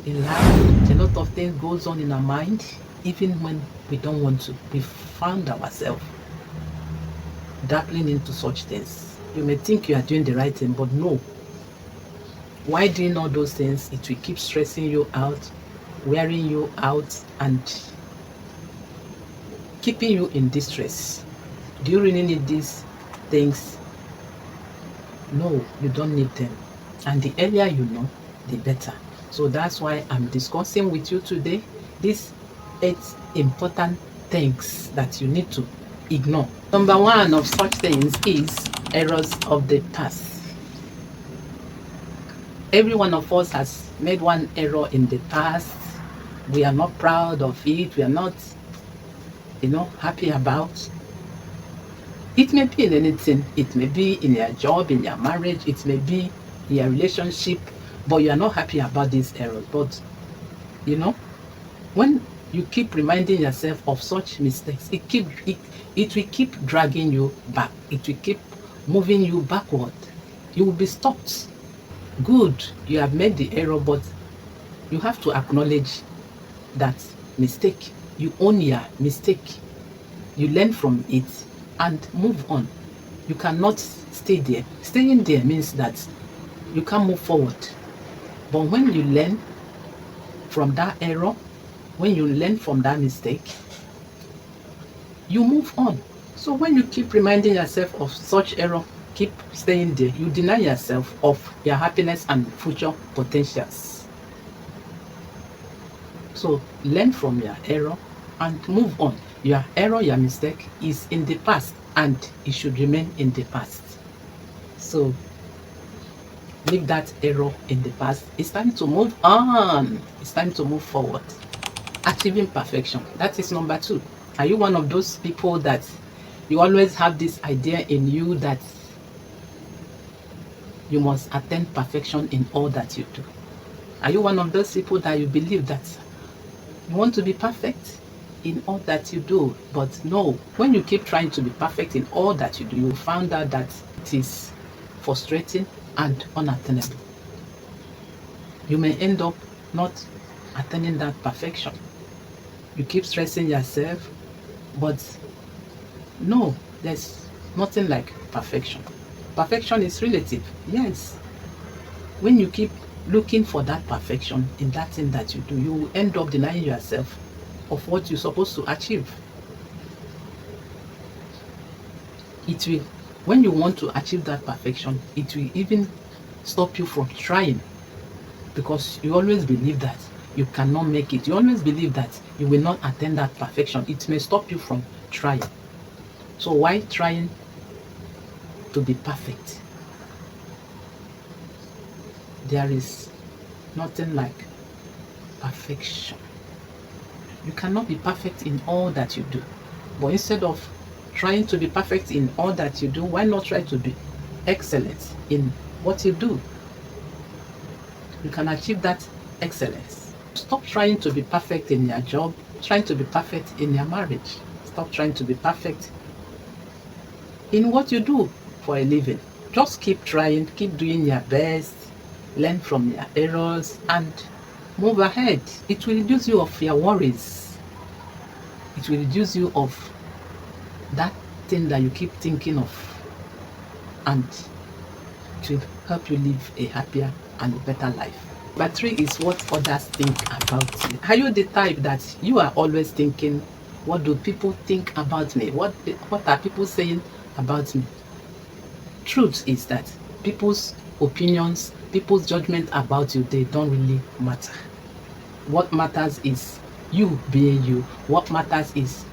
in life, a lot of things goes on in our mind, even when we don't want to. We found ourselves dabbling into such things. You may think you are doing the right thing, but no. Why doing all those things? It will keep stressing you out, wearing you out, and keeping you in distress. Do you really need these things? No, you don't need them. And the earlier you know, the better. So that's why I'm discussing with you today these 8 important things that you need to ignore. Number 1 of such things is errors of the past. Every one of us has made one error in the past. We are not proud of it. We are not, happy about. It may be in anything. It may be in your job, in your marriage. It may be in your relationship, but you are not happy about these errors. But, when you keep reminding yourself of such mistakes, it will keep dragging you back. It will keep moving you backward. You will be stopped. Good, you have made the error, but you have to acknowledge that mistake. You own your mistake. You learn from it and move on. You cannot stay there. Staying there means that you can't move forward. But when you learn from that error, when you learn from that mistake, you move on. So when you keep reminding yourself of such error, keep staying there, you deny yourself of your happiness and future potentials. So learn from your error and move on. Your error, your mistake is in the past and it should remain in the past. So leave that error in the past. It's time to move on. It's time to move forward. Achieving perfection. That is number 2. Are you one of those people that you always have this idea in you that you must attain perfection in all that you do? Are you one of those people that you believe that you want to be perfect in all that you do? But no, when you keep trying to be perfect in all that you do, you find out that it is frustrating and unattainable. You may end up not attaining that perfection. You keep stressing yourself, but no, there's nothing like perfection. Perfection is relative, yes. When you keep looking for that perfection in that thing that you do, you will end up denying yourself of what you're supposed to achieve. It will, when you want to achieve that perfection, it will even stop you from trying, because you always believe that you cannot make it. You always believe that you will not attain that perfection. It may stop you from trying. So why trying to be perfect? There is nothing like perfection. You cannot be perfect in all that you do. But instead of trying to be perfect in all that you do, why not try to be excellent in what you do? You can achieve that excellence. Stop trying to be perfect in your job, trying to be perfect in your marriage. Stop trying to be perfect in what you do for a living. Just keep trying, keep doing your best, learn from your errors and move ahead. It will reduce you of your worries. It will reduce you of that thing that you keep thinking of, and it will help you live a happier and a better life. Number 3 is what others think about you. Are you the type that you are always thinking, what do people think about me? What are people saying about me? Truth is that people's opinions, people's judgment about you, they don't really matter. What matters is you being you. What matters is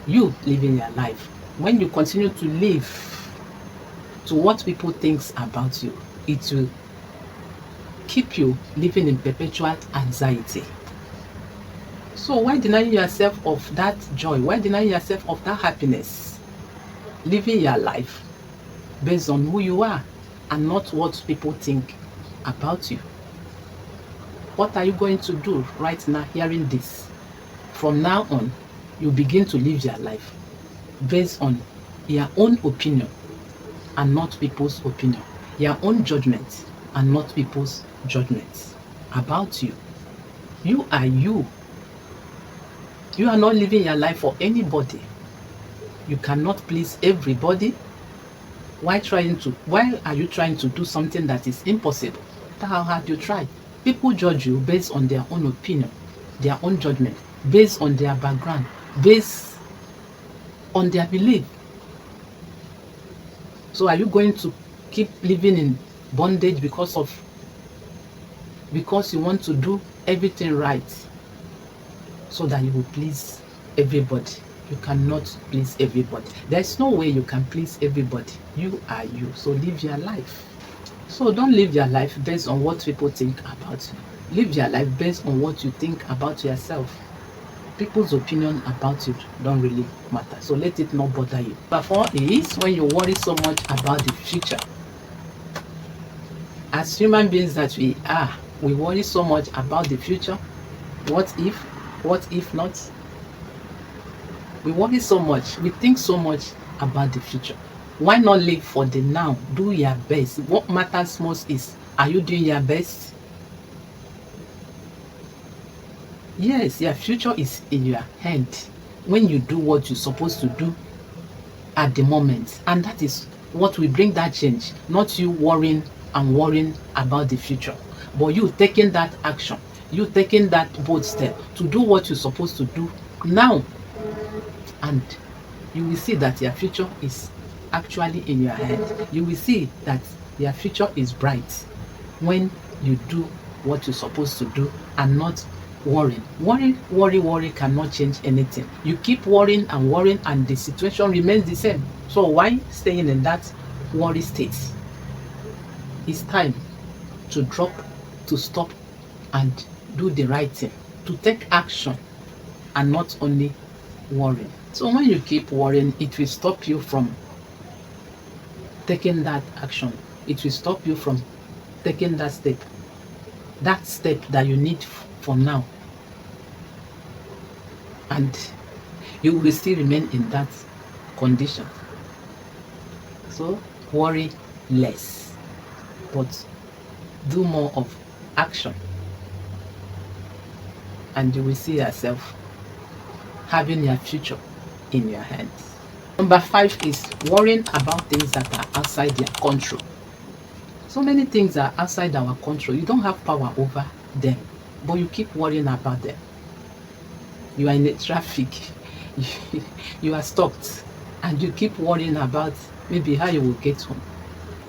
you living your life. When you continue to live to what people think about you, it will keep you living in perpetual anxiety. So why deny yourself of that joy? Why deny yourself of that happiness? Living your life based on who you are and not what people think about you. What are you going to do right now hearing this? From now on, you begin to live your life based on your own opinion and not people's opinion. Your own judgment and not people's judgments about you. You are you. You are not living your life for anybody. You cannot please everybody. Why are you trying to do something that is impossible? That's how hard you try. People judge you based on their own opinion, their own judgment, based on their background, based on their belief. So are you going to keep living in bondage because you want to do everything right so that you will please everybody? You cannot please everybody. There's no way you can please everybody. You are you. So live your life. So don't live your life based on what people think about you. Live your life based on what you think about yourself. People's opinion about you don't really matter. So let it not bother you. Number 4 is when you worry so much about the future. As human beings that we are, we worry so much about the future. What if? What if not? We worry so much. We think so much about the future. Why not live for the now? Do your best. What matters most is, are you doing your best? Yes, your future is in your hand when you do what you're supposed to do at the moment. And that is what will bring that change. Not you worrying about the future, but you taking that action, you taking that bold step to do what you're supposed to do now. And you will see that your future is actually in your hand. You will see that your future is bright when you do what you're supposed to do and not worrying. Worry cannot change anything. You keep worrying and the situation remains the same. So why staying in that worry state? It's time to drop, to stop and do the right thing, to take action and not only worry. So when you keep worrying, it will stop you from taking that action. It will stop you from taking that step that you need for now. And you will still remain in that condition. So worry less, but do more of action. And you will see yourself having your future in your hands. Number 5 is worrying about things that are outside your control. So many things are outside our control. You don't have power over them, but you keep worrying about them. You are in the traffic, you are stopped, and you keep worrying about maybe how you will get home.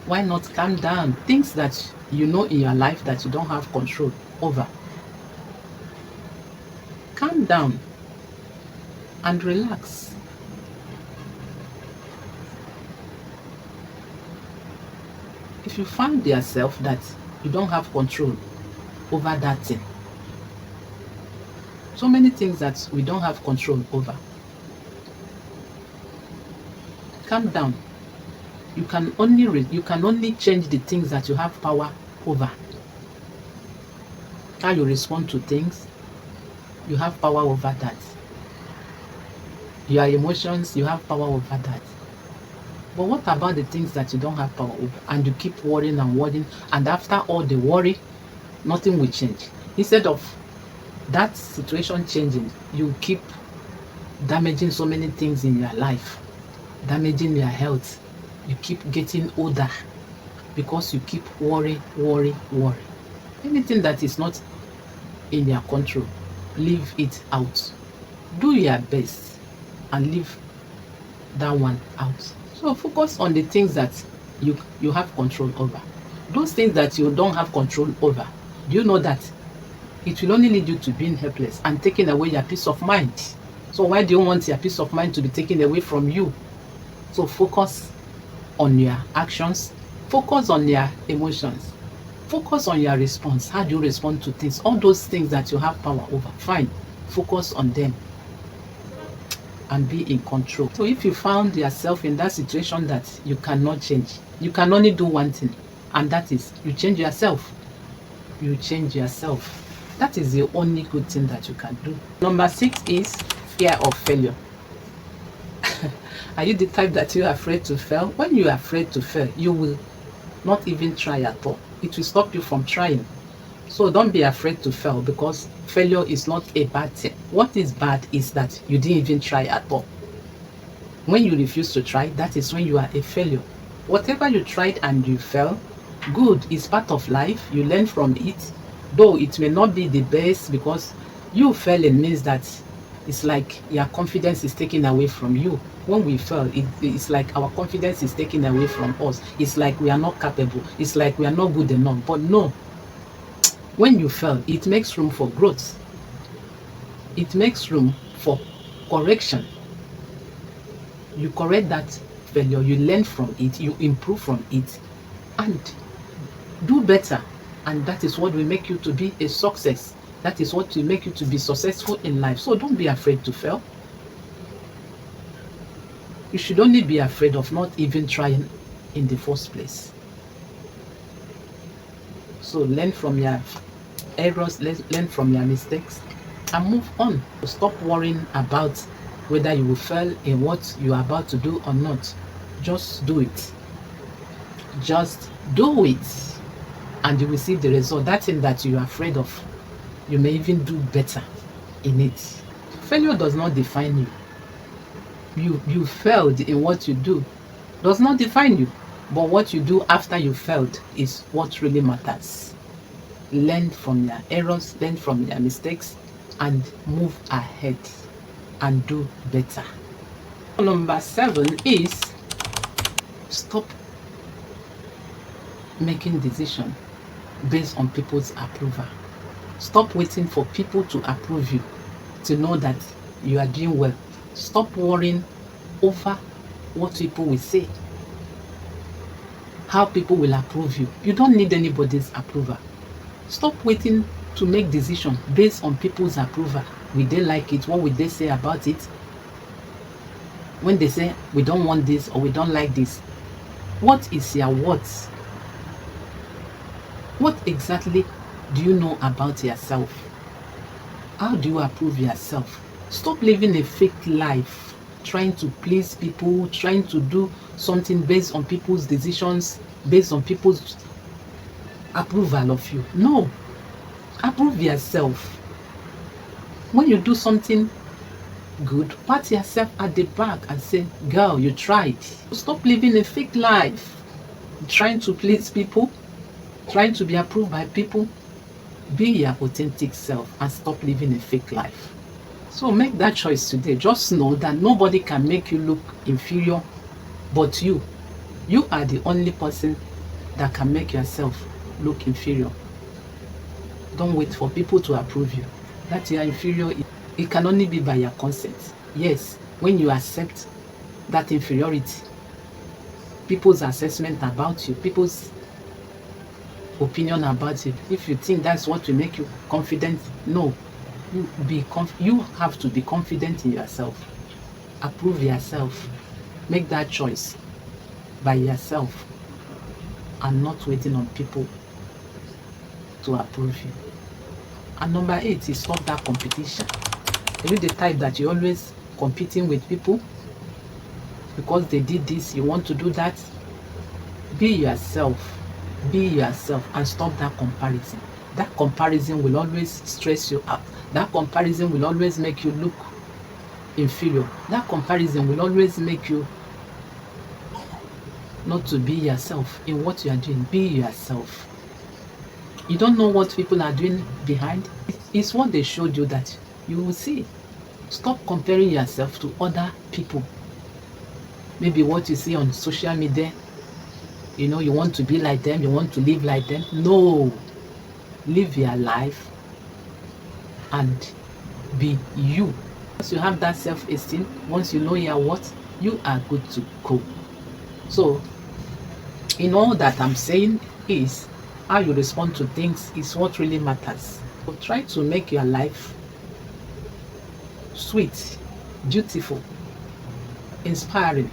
Why not calm down? Things that you know in your life that you don't have control over. Calm down and relax. If you find yourself that you don't have control over that thing, so many things that we don't have control over, calm down. You can only change the things that you have power over. How you respond to things, you have power over that. Your emotions, you have power over that. But what about the things that you don't have power over and you keep worrying, and after all the worry, nothing will change? Instead of that situation changing, you keep damaging so many things in your life, damaging your health. You keep getting older because you keep worry. Anything that is not in your control, leave it out. Do your best and leave that one out. So focus on the things that you have control over. Those things that you don't have control over, do you know that it will only lead you to being helpless and taking away your peace of mind? So why do you want your peace of mind to be taken away from you? So focus on your actions, focus on your emotions, focus on your response. How do you respond to things? All those things that you have power over, fine, focus on them and be in control. So if you found yourself in that situation that you cannot change, you can only do one thing, and that is you change yourself. You change yourself. That is the only good thing that you can do. Number 6 is fear of failure. Are you the type that you're afraid to fail? When you're afraid to fail, you will not even try at all. It will stop you from trying. So don't be afraid to fail, because failure is not a bad thing. What is bad is that you didn't even try at all. When you refuse to try, that is when you are a failure. Whatever you tried and you fell, good, is part of life. You learn from it, though it may not be the best, because you failing means that it's like your confidence is taken away from you. When we fail, it's like our confidence is taken away from us. It's like we are not capable. It's like we are not good enough. But no, when you fail, it makes room for growth. It makes room for correction. You correct that failure, you learn from it, you improve from it, and do better. And that is what will make you to be a success. That is what will make you to be successful in life. So don't be afraid to fail. You should only be afraid of not even trying in the first place. So learn from your errors, learn from your mistakes, and move on. Stop worrying about whether you will fail in what you are about to do or not. Just do it. Just do it, and you will see the result. That thing that you are afraid of, you may even do better in it. Failure does not define you. You failed in what you do does not define you, but what you do after you failed is what really matters. Learn from your errors, learn from your mistakes, and move ahead and do better. Number 7 is stop making decisions based on people's approval. Stop waiting for people to approve you to know that you are doing well. Stop worrying over what people will say, how people will approve you. You don't need anybody's approval. Stop waiting to make decisions based on people's approval. Will they like it? What will they say about it? When they say we don't want this or we don't like this, what is your words? What exactly do you know about yourself? How do you approve yourself? Stop living a fake life, trying to please people, trying to do something based on people's decisions, based on people's approval of you. No, approve yourself. When you do something good, pat yourself at the back and say, girl, you tried. Stop living a fake life, trying to please people, trying to be approved by people. Be your authentic self and stop living a fake life. So make that choice today. Just know that nobody can make you look inferior but you. You are the only person that can make yourself look inferior. Don't wait for people to approve you. That you are inferior, it can only be by your consent. Yes, when you accept that inferiority, people's assessment about you, people's opinion about you, if you think that's what will make you confident, no. You have to be confident in yourself. Approve yourself. Make that choice by yourself and not waiting on people to approve you. And number 8 is stop that competition. Are you the type that you're always competing with people because they did this, you want to do that? Be yourself. Be yourself and stop that comparison. That comparison will always stress you out. That comparison will always make you look inferior. That comparison will always make you not to be yourself in what you are doing. Be yourself. You don't know what people are doing behind. It's what they showed you that you will see. Stop comparing yourself to other people. Maybe what you see on social media, you know, you want to be like them, you want to live like them. No. Live your life and be you. Once you have that self-esteem, once you know your worth, you are good to go. So, in all that I'm saying is, how you respond to things is what really matters. So try to make your life sweet, beautiful, inspiring.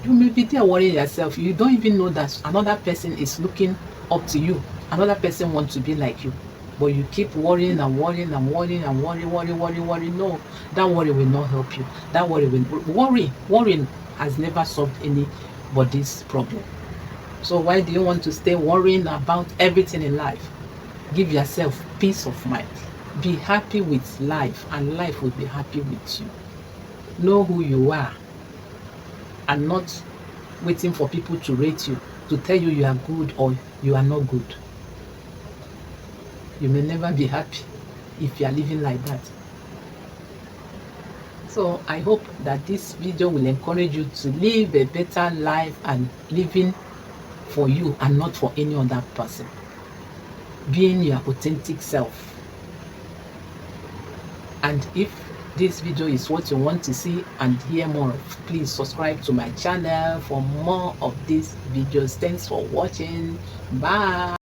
You may be there worrying yourself. You don't even know that another person is looking up to you. Another person wants to be like you. But you keep worrying and worrying and worrying and worry. No, that worry will not help you. That worrying has never solved anybody's problem. So why do you want to stay worrying about everything in life? Give yourself peace of mind. Be happy with life, and life will be happy with you. Know who you are, and not waiting for people to rate you, to tell you you are good or you are not good. You may never be happy if you are living like that. So I hope that this video will encourage you to live a better life and living for you and not for any other person. Being your authentic self. And if this video is what you want to see and hear more of, please subscribe to my channel for more of these videos. Thanks for watching. Bye.